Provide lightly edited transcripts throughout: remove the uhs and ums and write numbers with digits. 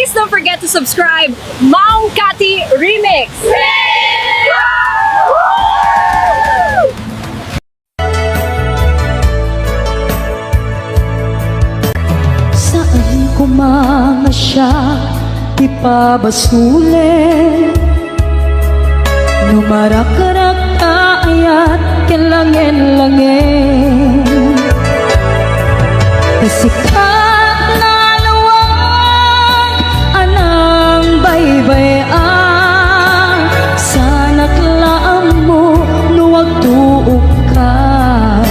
Please don't forget to subscribe Maong Kati Remix. Saan ko mga siya ipabasulit? Numarak-rak ayat kilangin-langin, kasikat na lawag anang baybayan. Sana't laam mo nuwag tuukan,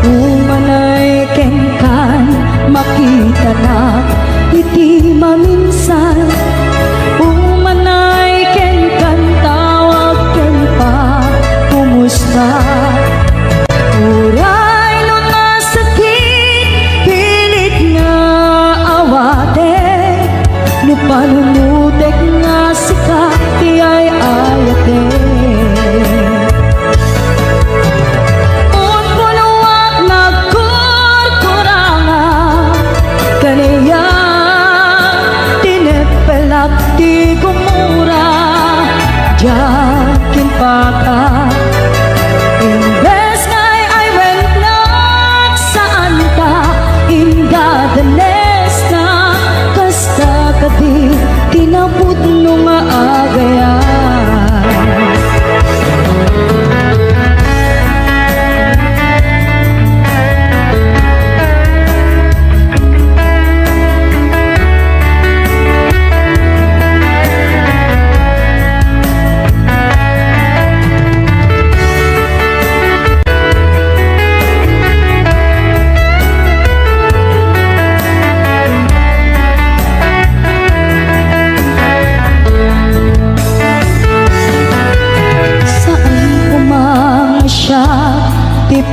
umanay kengkan makita na iti maminsan. Umanay kengkan tawag ken pa kumusta. Uray no nasakit pilit nga awate, no panunudek nga sikat ti ay ayate. Di gumura jakin paka, imbes ngay ay went not saan ta indadanes na kasta kadi tinapod no nga agayan.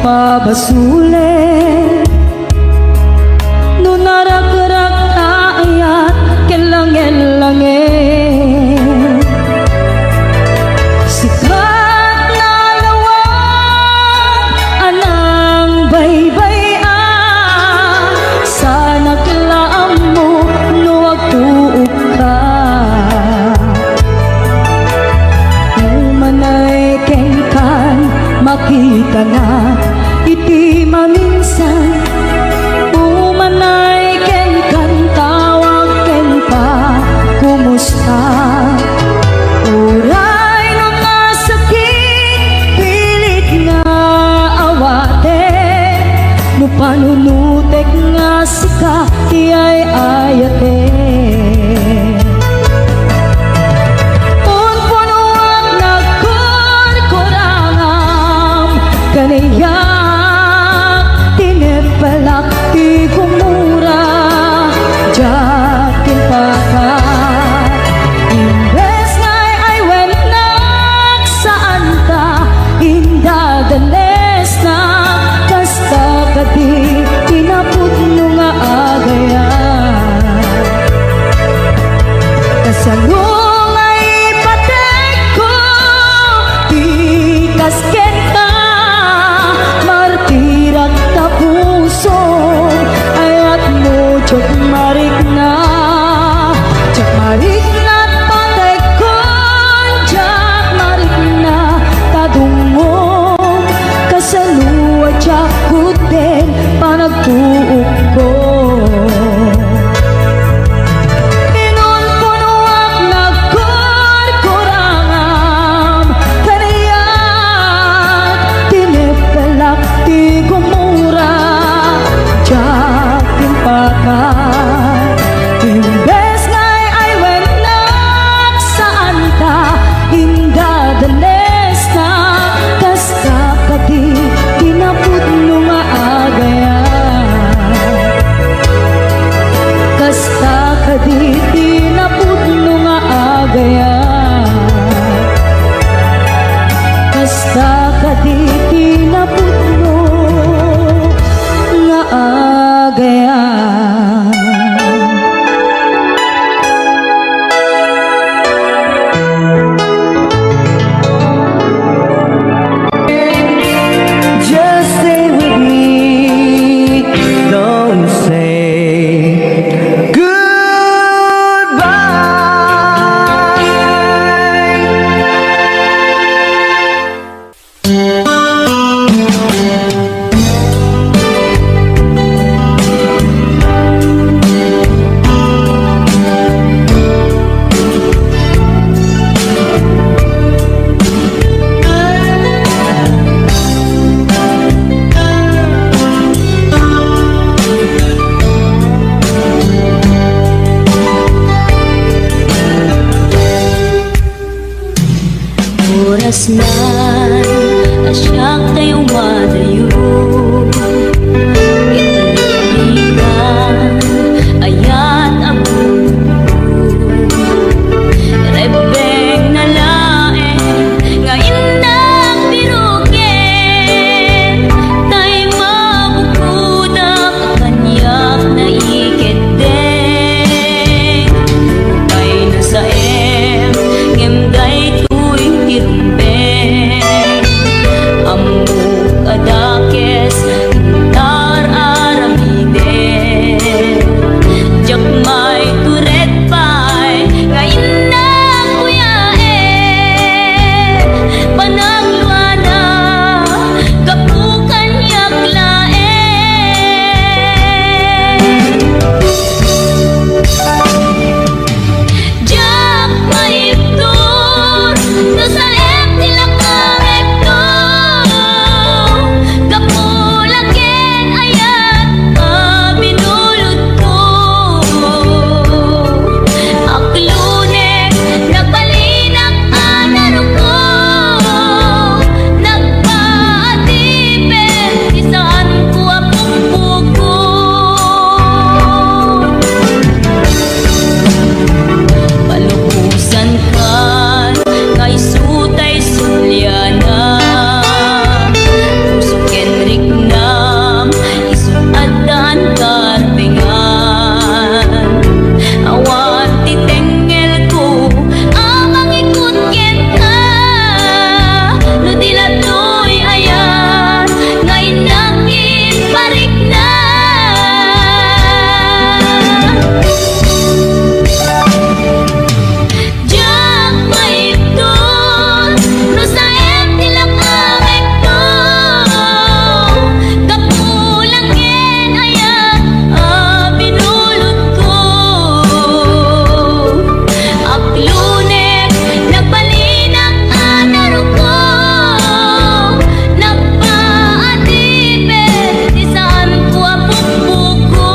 Pabasulit no narak-rak ayat kilangin-langin, sikat na lawag anang baybayan. Sana't laam mo nuwag tuukan, umanay kengkan makita na iti maminsan. Umanay ken kan tawag ken pa kumusta. Uray no nasakit pilit nga awate, no panunutek nga sika ti ay ayate. Unpunuak nagkurkurangam kaniya palak ti gumura jakin paka, imbes ngay ay went nak saan ta indadanes na kasta kadi tinapod no nga agayan. Kasalong ay patek ko di kasken ka martirak tapuso ayat mo jok marik na patay kon jak marik na kadungo kasaluwa jak kuten panagtuok ko. Inunpunuak nagkurkurangam kanayat tinipelak ti gumura jakin paka, imbes ngay ay went nak saan ta indadanes na kasta kadi tinapod no nga agayan. Kasta kadi tinapod no nga agayan. Kasta kadi tinapod no nga agayan. kasnan asyak tayo madayo italikan ayat abu rebeng na laeng ngayon na pirukin tay mabukudak kanyak na iketeng tay na sa ngemday tuy tirumbeng amuk adakes tar aramiden jak may turet pay ngayon na kuyae panagluana kapukan yaklae jak maiptur no sa nila kamekto kapulaken ayat binulot ko aklunek nagbalinang anarong ko nagpaatipin isaan ko apong buko palukusan kan kay sutay sulyana usok Enrik nam isok adan karpengan awan titengel ko amang ikut ken ka no dilatoy ayan ngayon nangin parik na jak maipton no sa nila kamekto kapulaken ayat binulot ko aklunek nagbalinang anarong ko nagpaatipin isaan ko apong bukod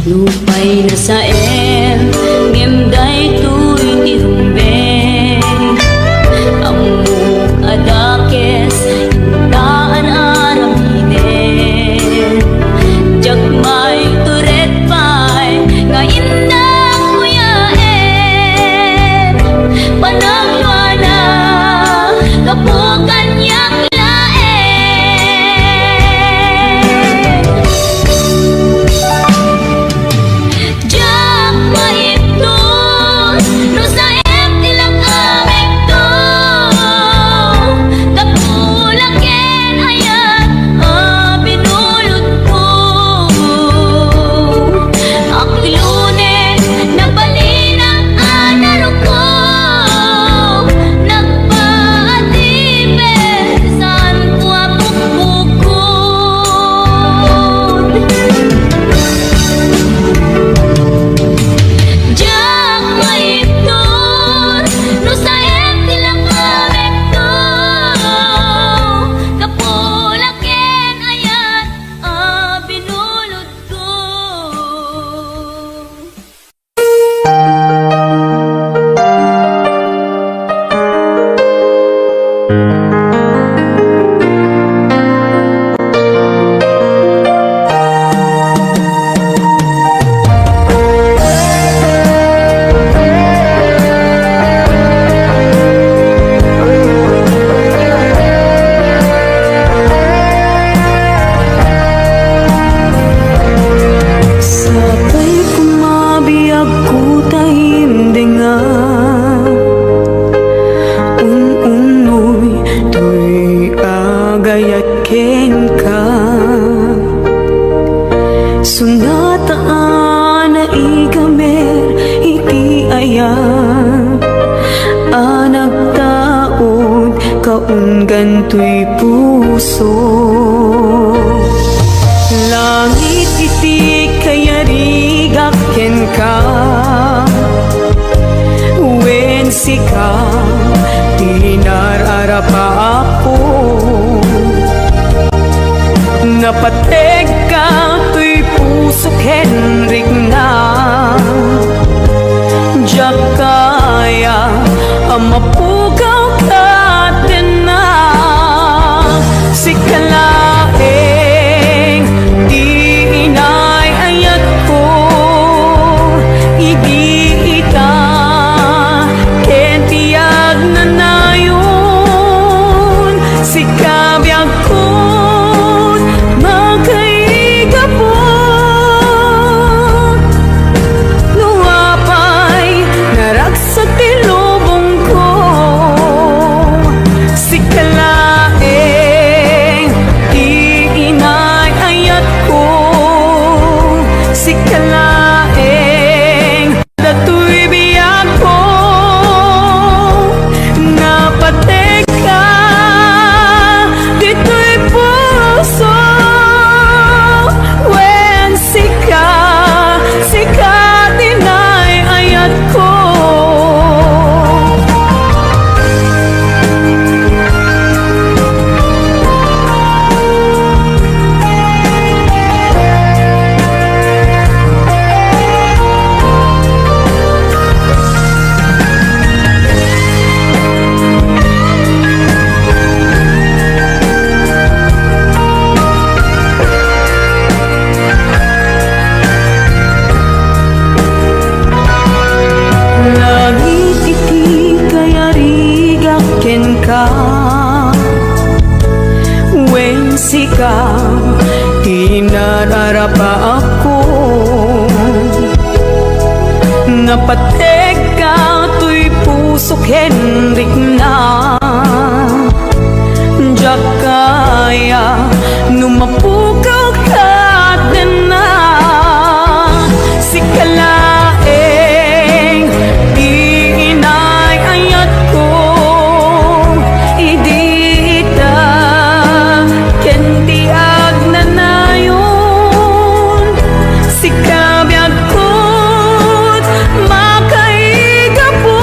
lupay na sa ngemday tuy tirumbeng amuk adakes intaan aramiden jak may turet pay ngayon na kuyaen panagluana kapukan yaklae jak maipton no sa nila ganto'y puso. Langit iti kayarigak ken ka, wen sika tinararapa ako. Napateg ka to'y puso Henrik na, diyak kaya amapugaw ka din na. Sikalaeng di inay ayat ko, igita ken tiyag na nayon. Sikabiyag ko magkaigapon, luwapay naragsak ti lubong ko. Sikalaeng di inay ayat ko, sikalaeng dato'y biyag ko. Napateg ka dito'y puso, wen sika dinay ayat ko. Langit iti kayarigak ken ka, wen sika tinararapa ako. Napateg ka to'y puso Henrik na, diyak kaya numapugaw ka din na. Sikalaeng di inay ayat ko, idita ken tiyag na nayon. Sikabiyag ko't makaigapon,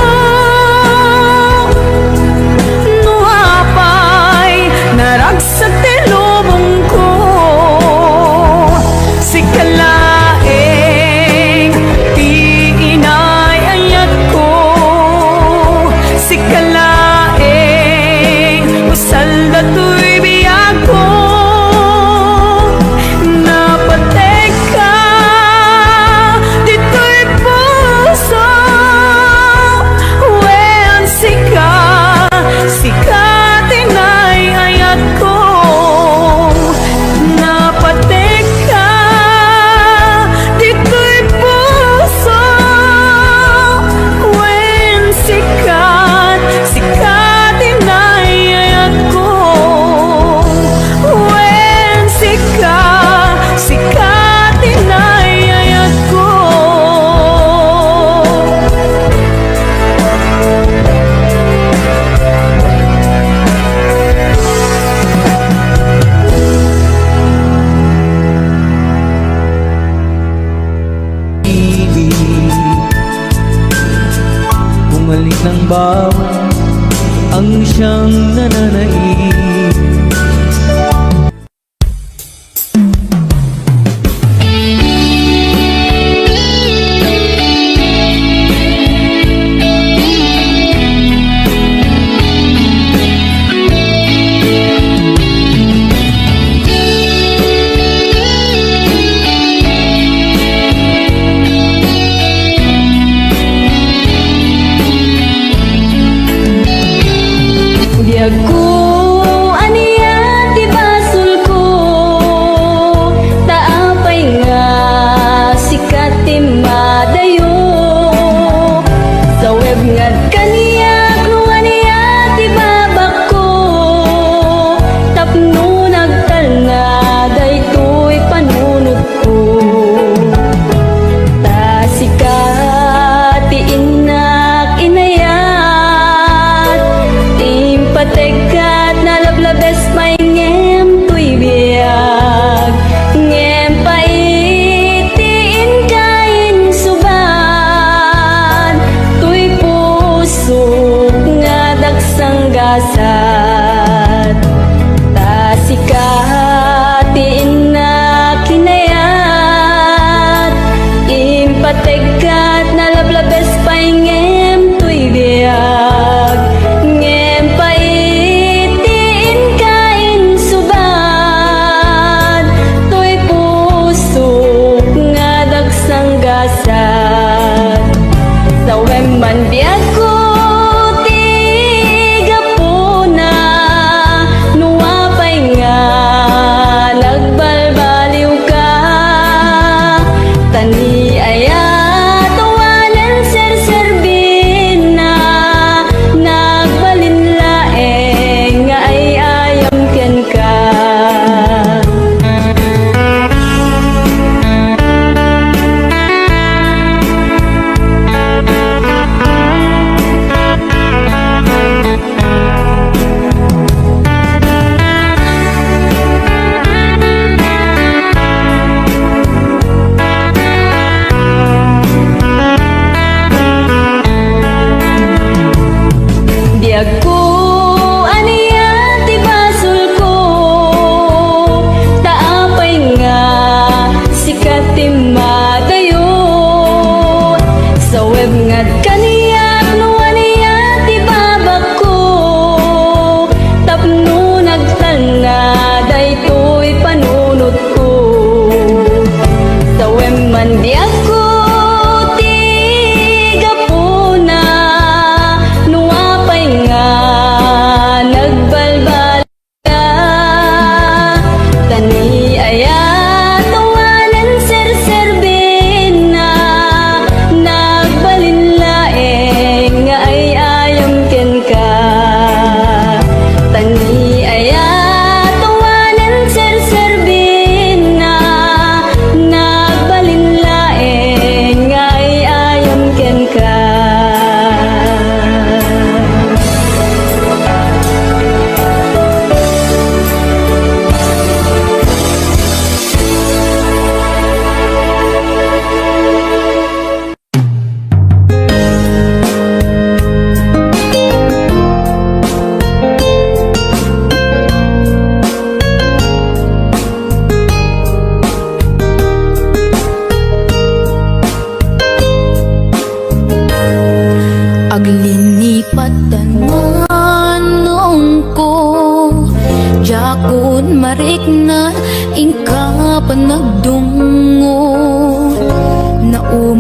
nuapay naragsak ti lubong ko. Sikalaeng di inay ayat ko, sikalaeng usal dato'y biyag ko. Napateg ka dito'y puso, wen sika tinay ayat ko. Napateg ka dito'y puso, wen sika tinay ayat ko. Wen sika tinay ayat ko. Ibig bumalik ng bawat ang siyang nananaig. Di ako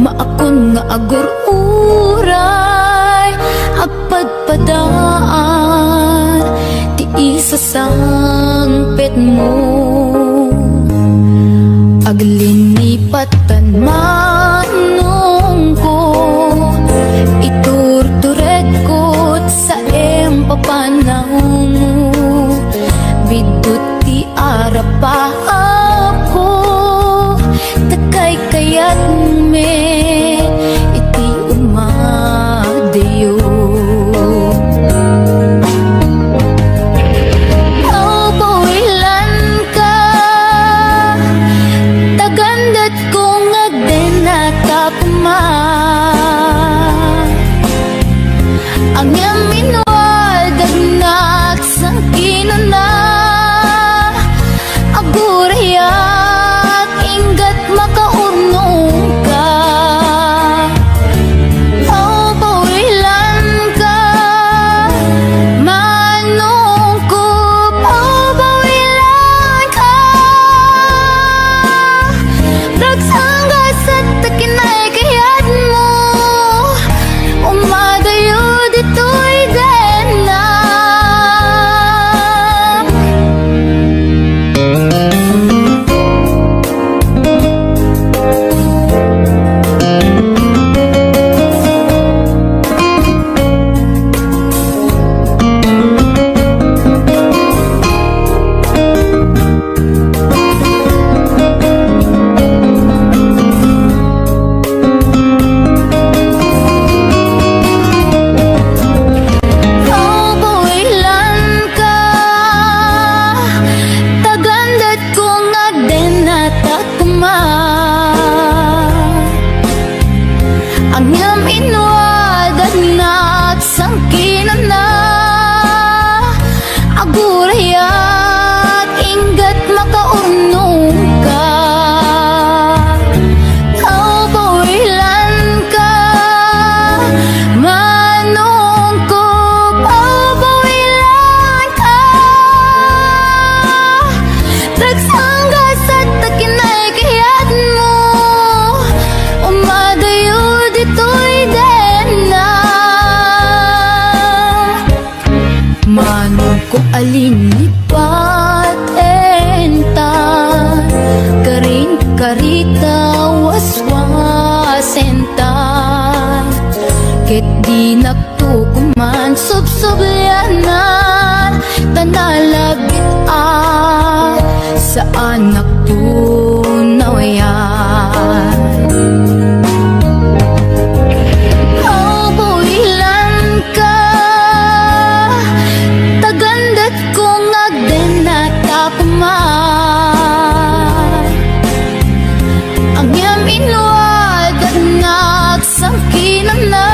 maakon nga agur-uray apad padaan ti isa sangpet mo aglinipatan manong ko iturtured ko sa empapanahon mo bidot ti arapa ako takay kayat me iti umadeyo pawilan ka tagandat kong agden at kapuma ang yaminwadag na sang kinuna agurayat ingat makaunong ka pawilan ka manong ko pawilan ka ragsanggas at takinay kayat mo umadayo dito'y den na ang yam inwadag na sangkinan na agurayat ingat makaunong ka pawilan ka manong ko pawilan ka ragsanggas at takinay kayat mo umadayo dito'y den na manong ko alinipat entan karing karita waswasentan ket di nagtukuman subsubyanan tanalabit sa anak tunaw yan pawilan ka tagandat kong agden at tapuman ang yam inwadag na sangkinan na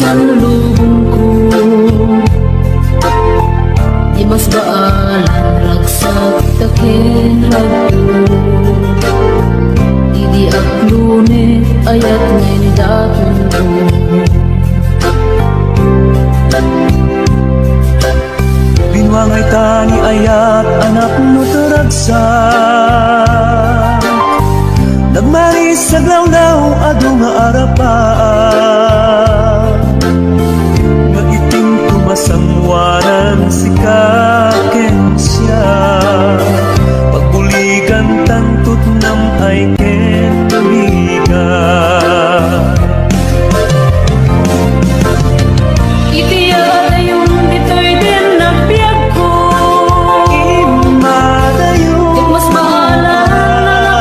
sa lubong ko. Di mas baalan ragsak takin ragto. Di aklune ayat ngayon daton ko. Binwangay tani ayat anak mo turagsak. Nagmaris sa glawlaw ado nga arapan. Nagiting tumasangwanan si kakensya. Pagbuligan tantut nam ay ken kamigan. Itiya yung dito'y din nabiyag ko. Imadayo Di mas baalan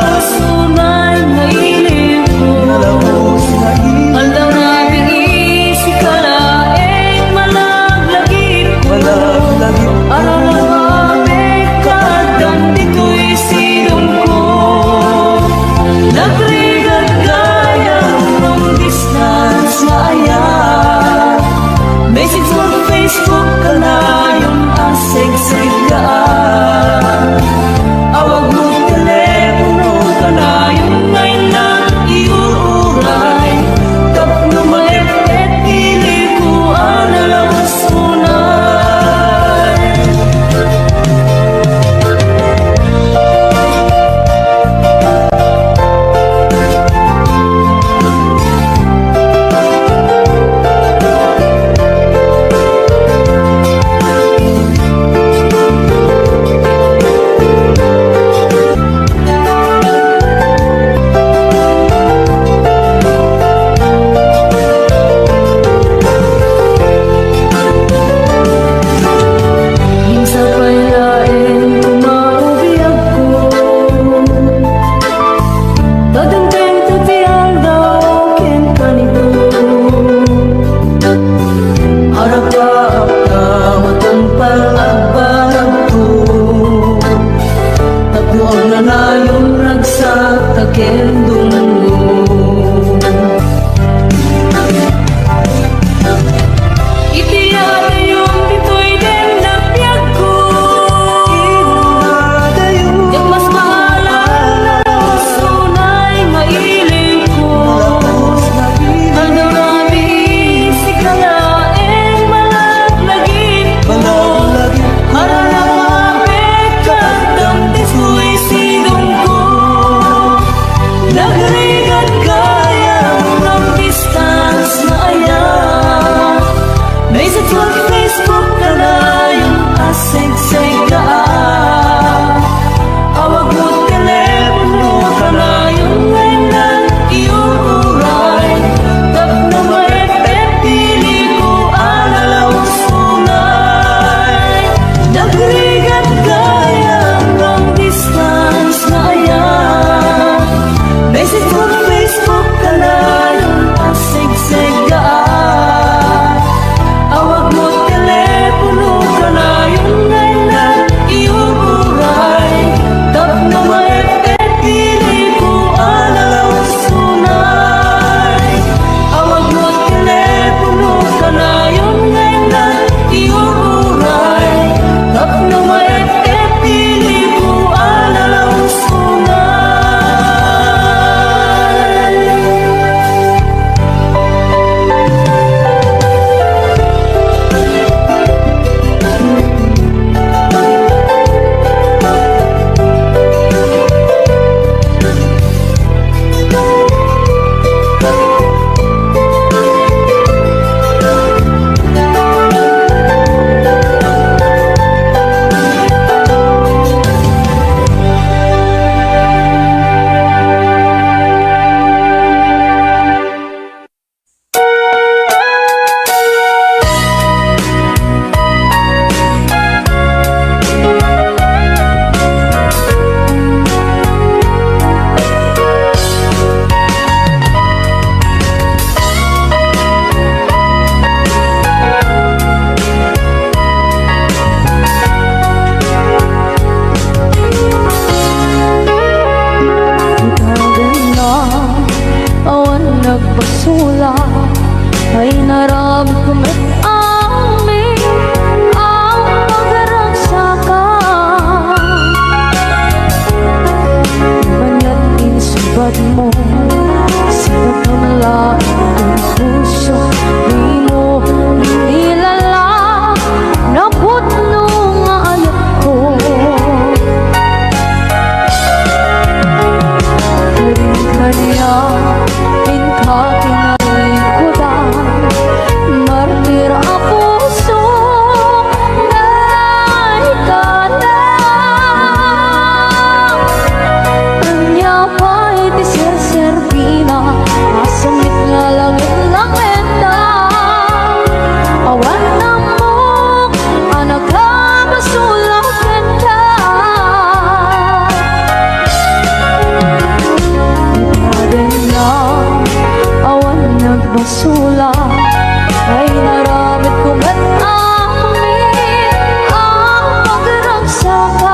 na sunay nga ilim ko. Nalabos na ay naramit ko met amin ang pagragsakan. Banya't insubad mo sa kamalain ng puso, di mo inilala na putno nga anak ko. Kanya ka kinalingkudan, martir ang puso na ikalang. Kanya pa'y diser-servina, masamit nga langit-langit na. Awan na mo, anak ka masulang kenta. Awan nagbasula, ay naramit ko met amin ang pagragsakan.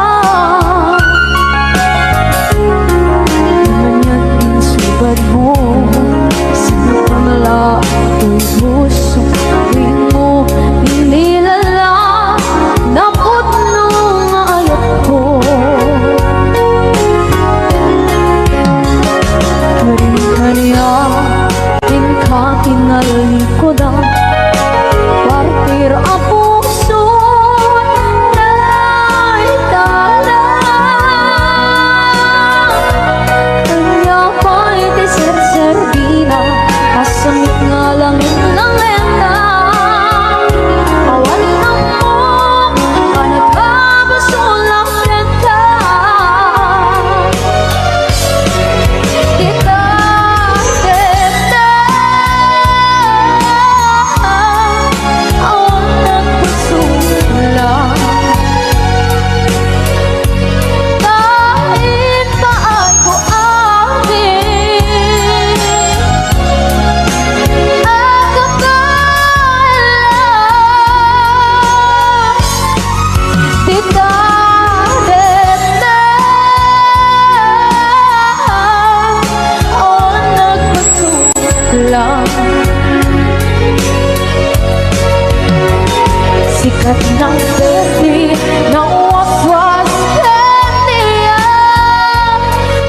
Manya't insubad mo sa pamalaking puso, di mo inilala na putno nga ayak ko. Kanya ka kinalingkudan, partir ang puso na italang. Kanya pa'y diser-servina, masamit nga langit-langit na. Awan na mo, anak ka masulang kenta. Kita sikat ng pwede na waswas kaniya,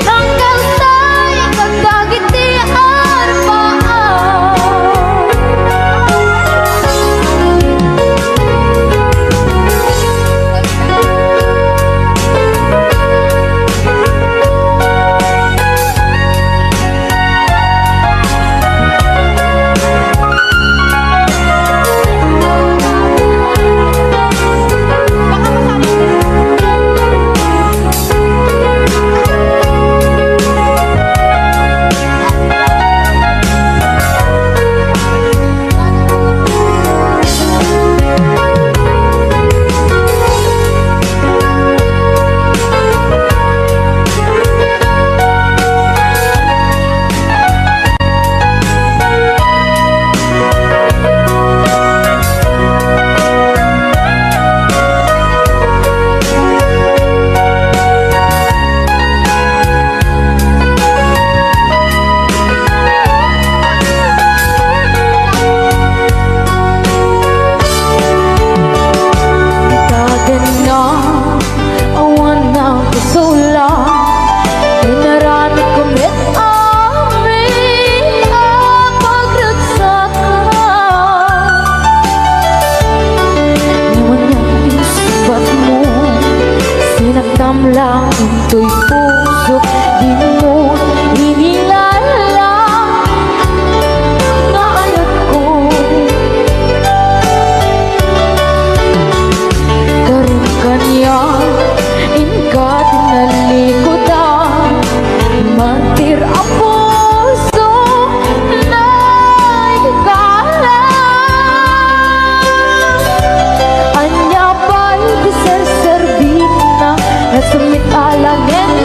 tanggal tayo kagdagitian lang into'y puso, di mo inilala na anak ko. Karoon kanya inka tinalikudan, mantir ang puso na ikalang. Anya pa'y diser-servina, nasumit alangin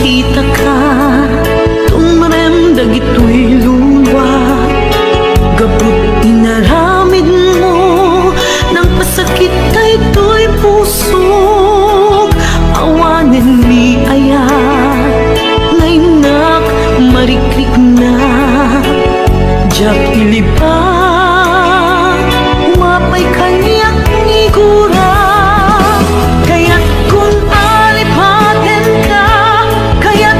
tita ka tumrem dagitoy luwa gabut inaramid mo ng pasakit kay to'y pusok awanen ni aya ngaynak marikrik na jak ilipa mapay kanyak ngigura kaya't kung alipaten ka kaya't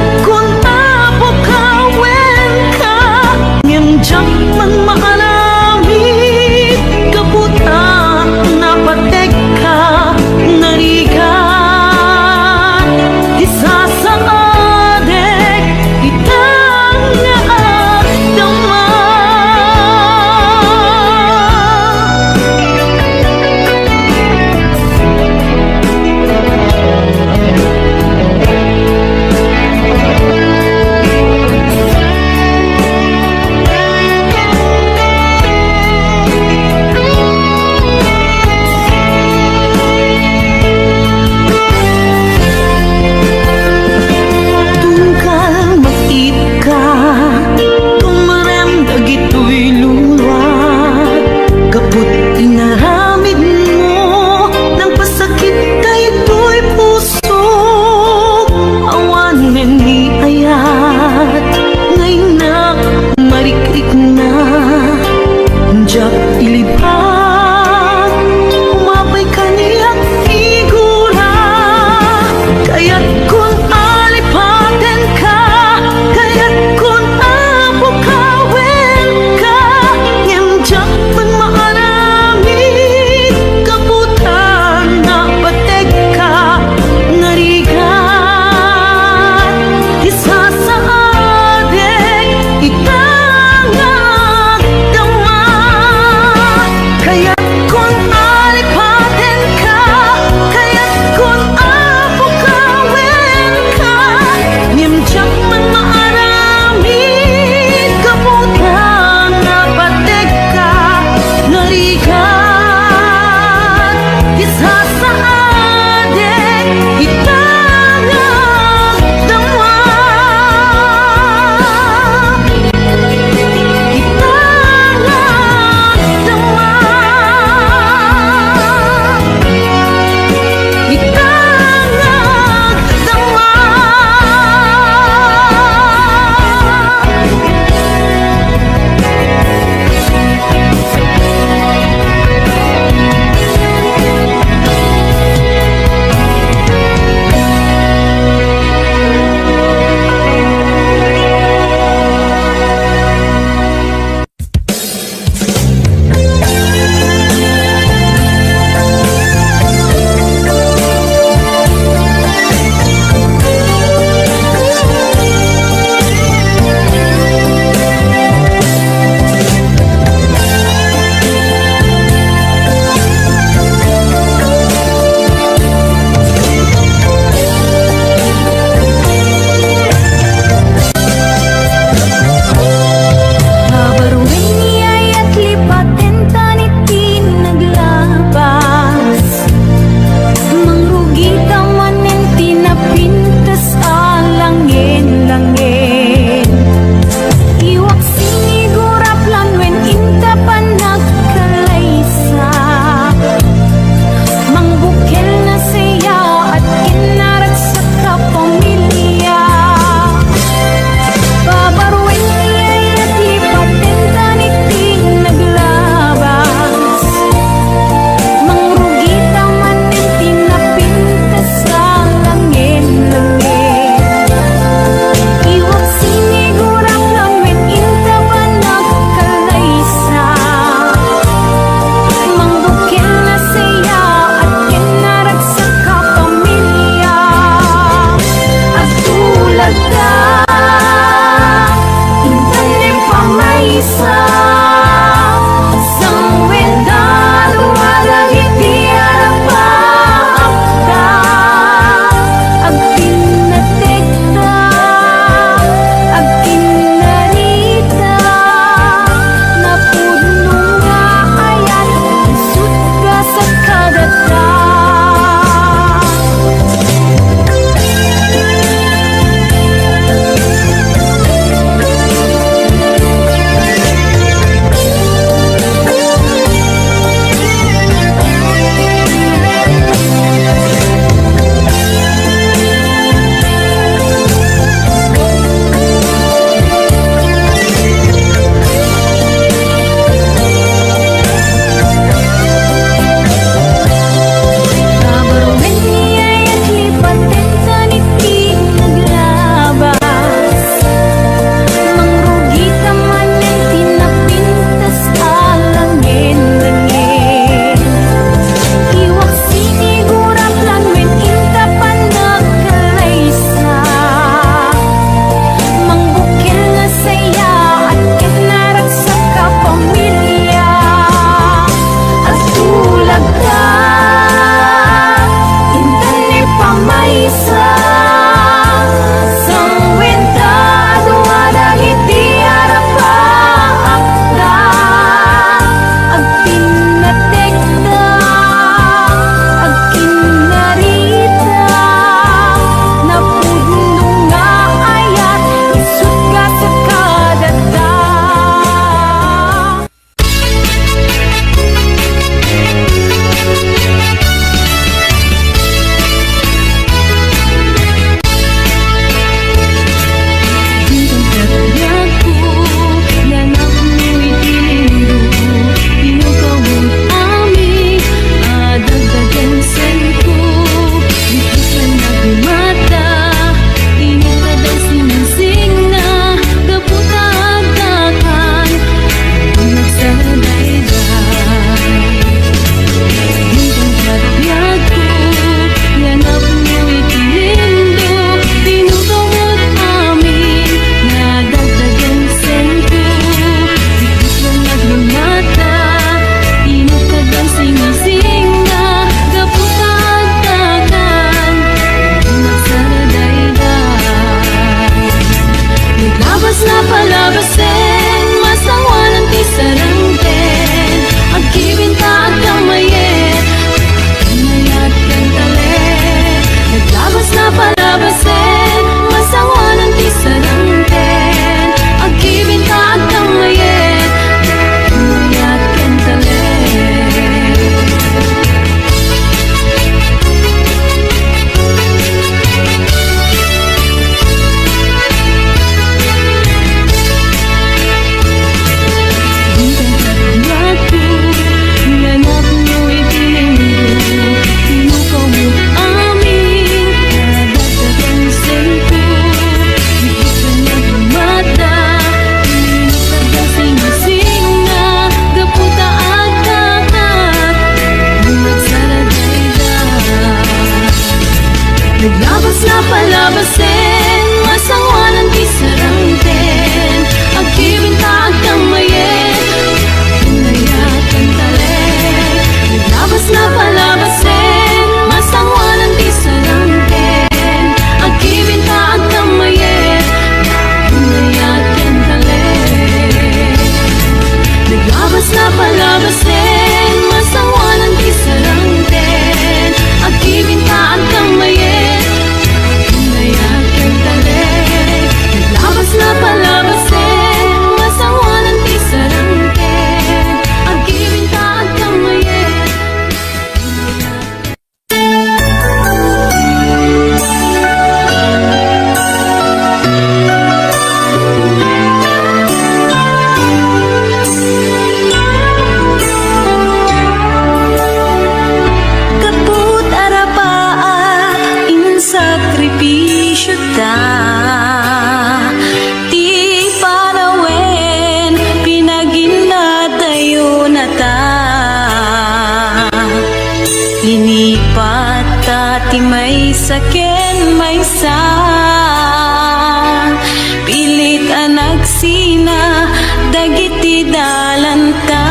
dagiti dalanta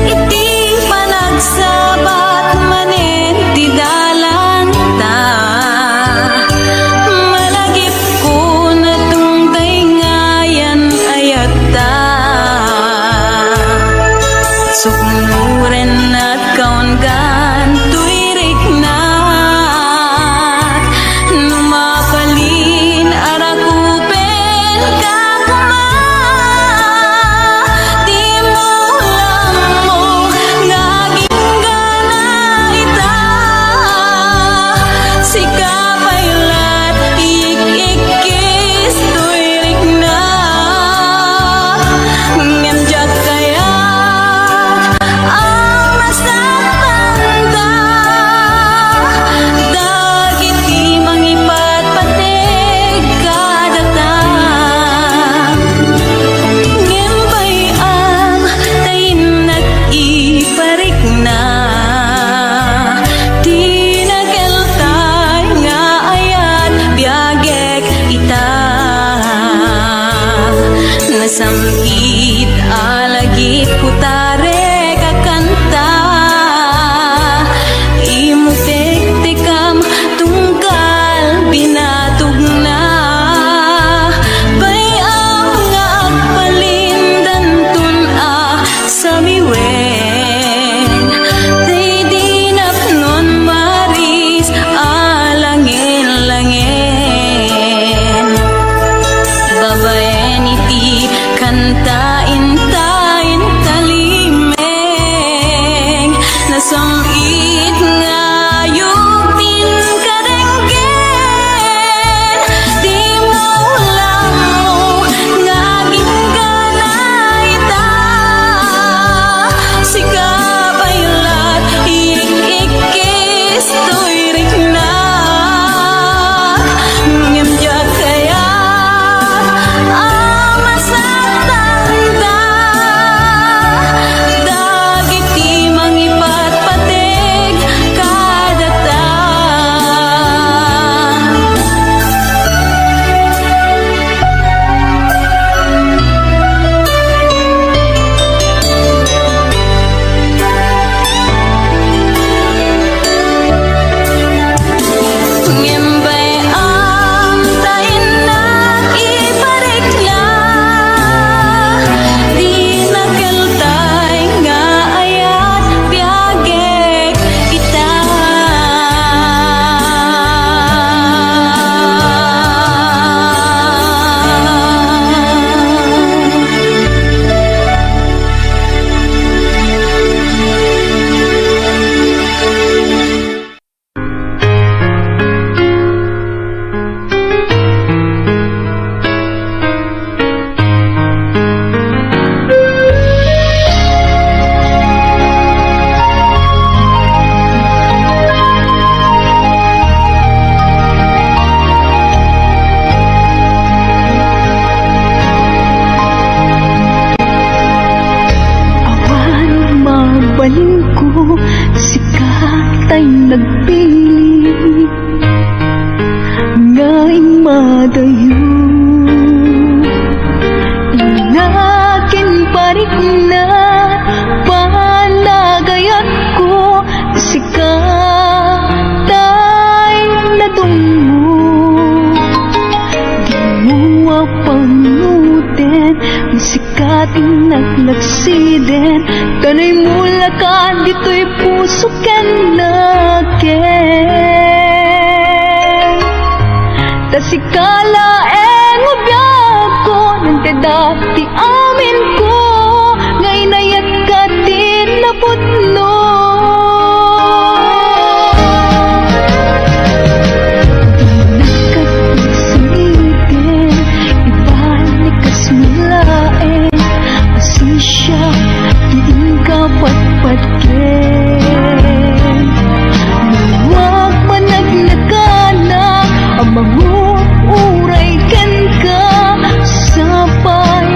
iti panagsabat manen ti dalanta malagip ko na tungtay ngayan ayata suknuren at kaungan tuirik na numapalin arakupen kakuma di mo lang mo naging gana ita sikapaylat ikikis tuirik na ngemjak kaya ang masakanda dagiti mangipatpateg kadatang ngembay ang tayin nag-iparik na tinageltay nga ayat biagek ita nasamit alagip putare kakanta imutek-tekam tungkal binatog na bayang nga agpalindan tun sa miwen tay di napnon maris alangin-langin babaen iti kantain tayin talimeng nasamit nga yugtin kadenggen di mo lang mo naging gana ita sikapaylat ikikis tuirik na ngemjak kaya ang masakanda dagiti mangipatpateg kadatang ngembay ang tayin nag-iparik na di nageltay nga ayat biagek ita Awan mabaling ko, sikat ay nagpili ngayon madayo inakin parik na panagayat ko sikat ay nadungo di mo panutin ang sikating naglaksiden kanay mula ka dito'y puso ken naken tasikala ubyak ko ng kadati amin ko ngay nayat ka din naputno nakapagsulitin ibalik kas mulain asisya diin ka patpatken huwag managnakanak ang mga uray ken ka sapay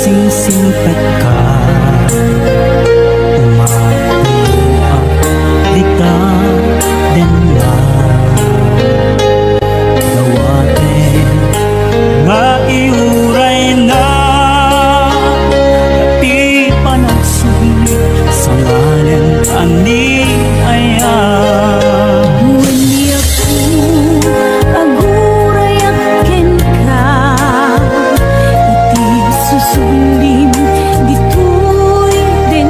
singkat ka umapriya di ka din na gawain nga iuray na dati pa nagsuhi sa ngalan ani ayan. Wali ako aguray akin ka, iti susulim dito'y din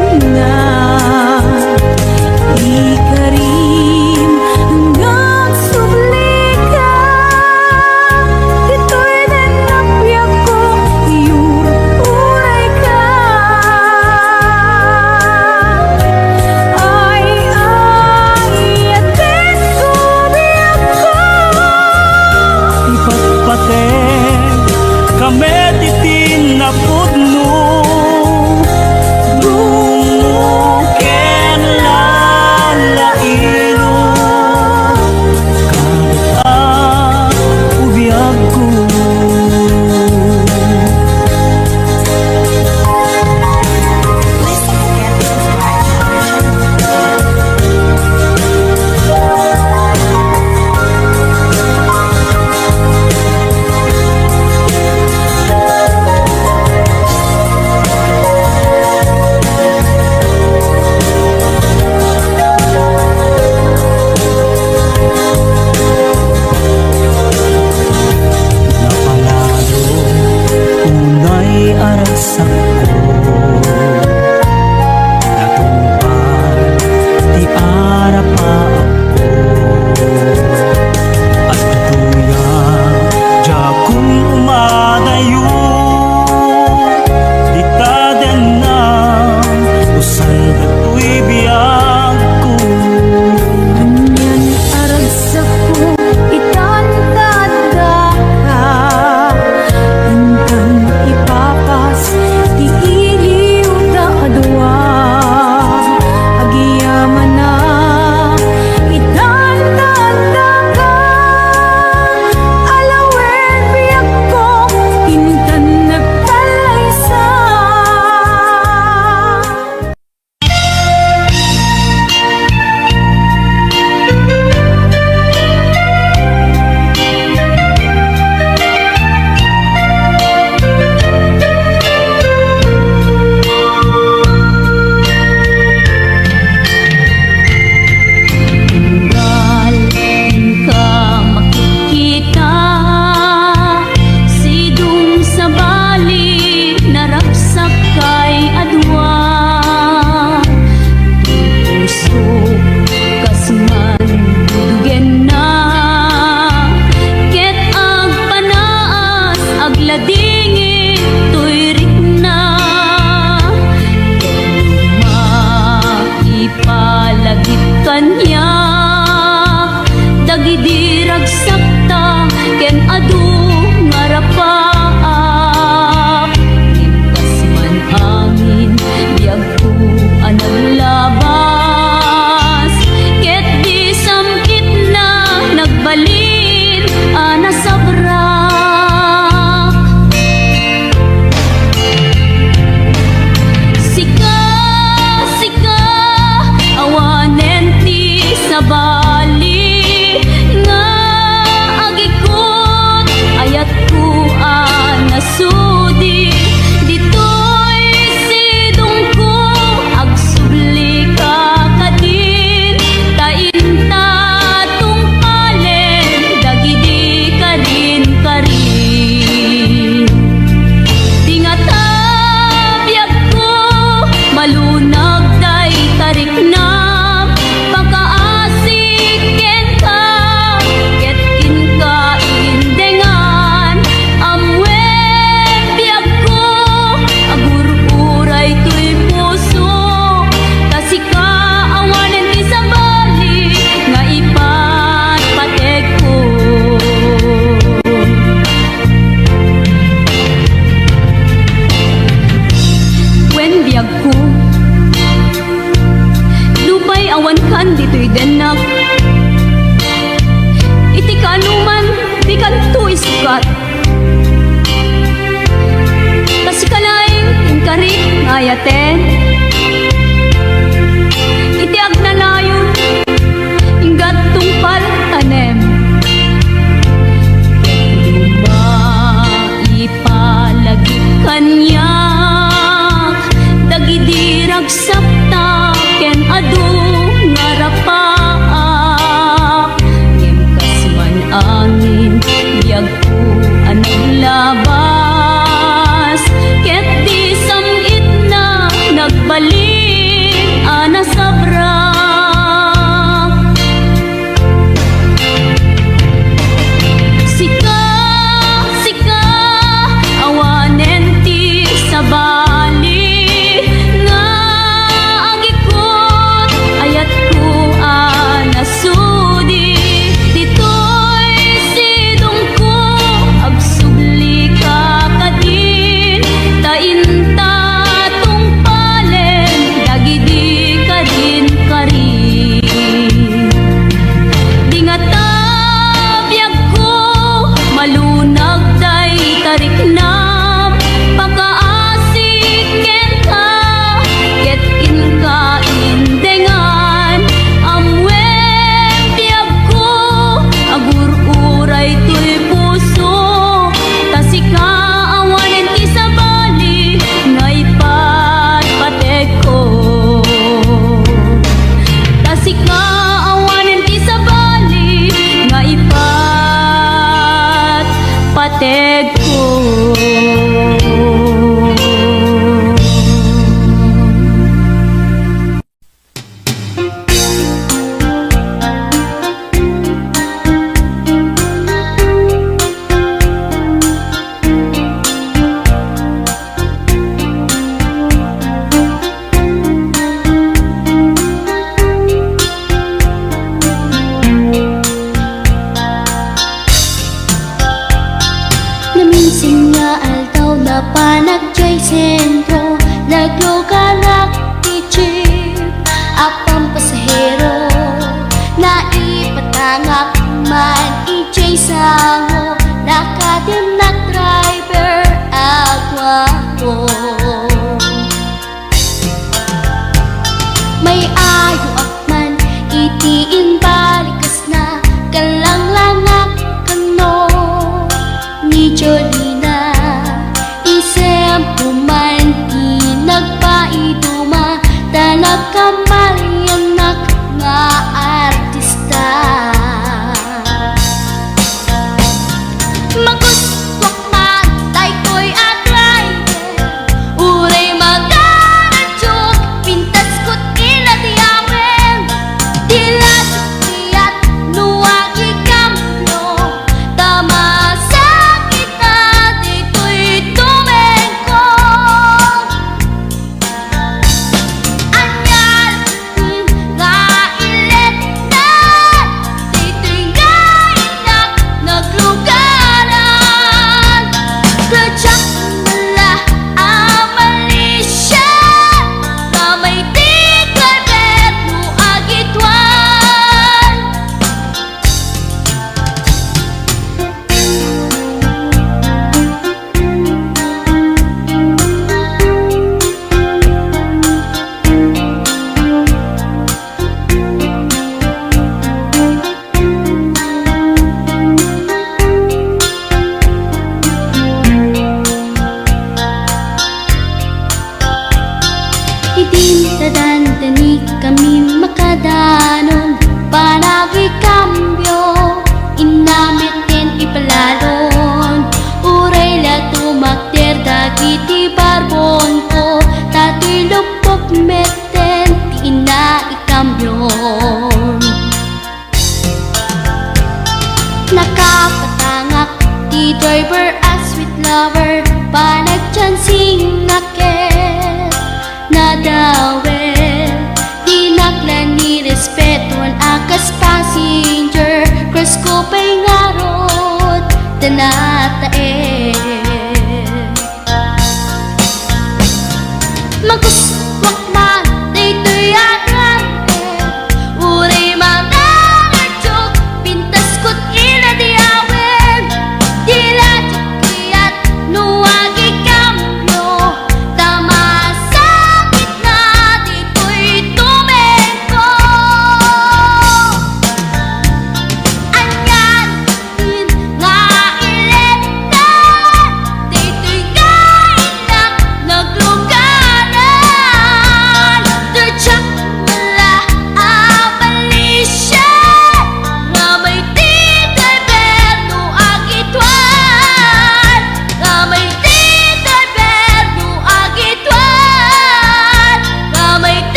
kapana